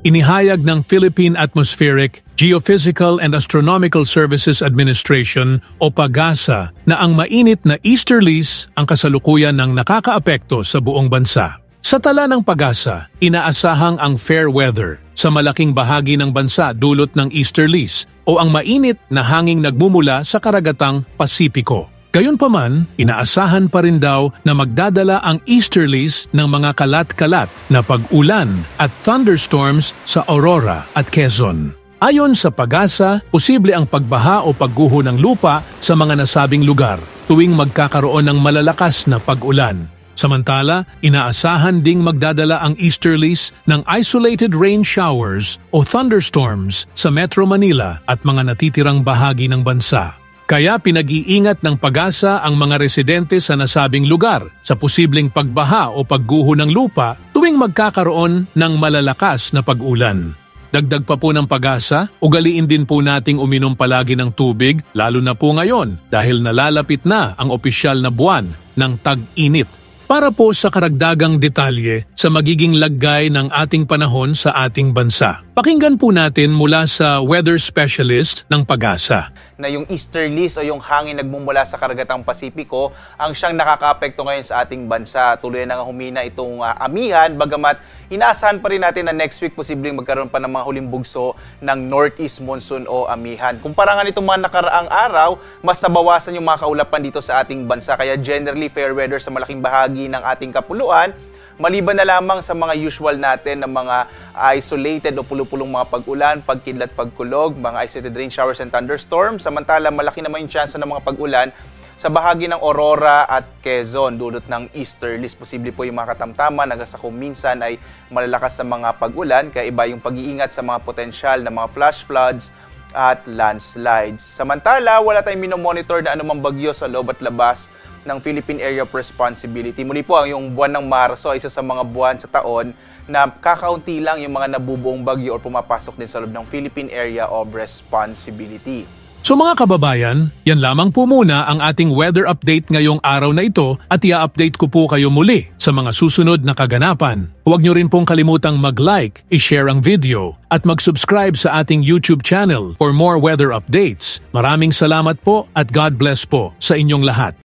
Inihayag ng Philippine Atmospheric, Geophysical and Astronomical Services Administration o PAGASA na ang mainit na easterlies ang kasalukuyan ng nakakaapekto sa buong bansa. Sa tala ng PAGASA, inaasahang ang fair weather sa malaking bahagi ng bansa dulot ng easterlies o ang mainit na hanging nagmumula sa karagatang Pasipiko. Gayunpaman, inaasahan pa rin daw na magdadala ang easterlies ng mga kalat-kalat na pag-ulan at thunderstorms sa Aurora at Quezon. Ayon sa PAGASA, posible ang pagbaha o pagguho ng lupa sa mga nasabing lugar tuwing magkakaroon ng malalakas na pag-ulan. Samantala, inaasahan ding magdadala ang easterlies ng isolated rain showers o thunderstorms sa Metro Manila at mga natitirang bahagi ng bansa. Kaya pinag-iingat ng PAGASA ang mga residente sa nasabing lugar sa posibleng pagbaha o pagguho ng lupa tuwing magkakaroon ng malalakas na pag-ulan. Dagdag pa po ng PAGASA, ugaliin din po nating uminom palagi ng tubig lalo na po ngayon dahil nalalapit na ang opisyal na buwan ng tag-init. Para po sa karagdagang detalye sa magiging laggay ng ating panahon sa ating bansa. Pakinggan po natin mula sa weather specialist ng PAGASA. Na yung easterlies o yung hangin nagmumula sa karagatang Pasipiko ang siyang nakakaapekto ngayon sa ating bansa. Tuloy na nga humina itong amihan, bagamat inaasahan pa rin natin na next week posibleng magkaroon pa ng mga huling bugso ng northeast monsoon o amihan. Kumpara nga nitong mga nakaraang araw, mas nabawasan yung mga kaulapan dito sa ating bansa. Kaya generally fair weather sa malaking bahagi ng ating kapuluan, maliban na lamang sa mga usual natin na mga isolated o pulupulong mga pag-ulan, pagkidlat, pagkulog, mga isolated rain showers and thunderstorms. Samantala, malaki naman yung chance ng mga pag-ulan sa bahagi ng Aurora at Quezon, dulot ng easterlies. Posible po yung mga katamtaman, kung minsan ay malalakas sa mga pag-ulan, kaya iba yung pag-iingat sa mga potensyal na mga flash floods at landslides. Samantala, wala tayong minomonitor na anumang bagyo sa loob at labas ng Philippine Area of Responsibility. Muli po, yung buwan ng Marso ay isa sa mga buwan sa taon na kakaunti lang yung mga nabubuong bagyo o pumapasok din sa loob ng Philippine Area of Responsibility. So mga kababayan, yan lamang po muna ang ating weather update ngayong araw na ito at i-update ko po kayo muli sa mga susunod na kaganapan. Huwag nyo rin pong kalimutang mag-like, i-share ang video at mag-subscribe sa ating YouTube channel for more weather updates. Maraming salamat po at God bless po sa inyong lahat.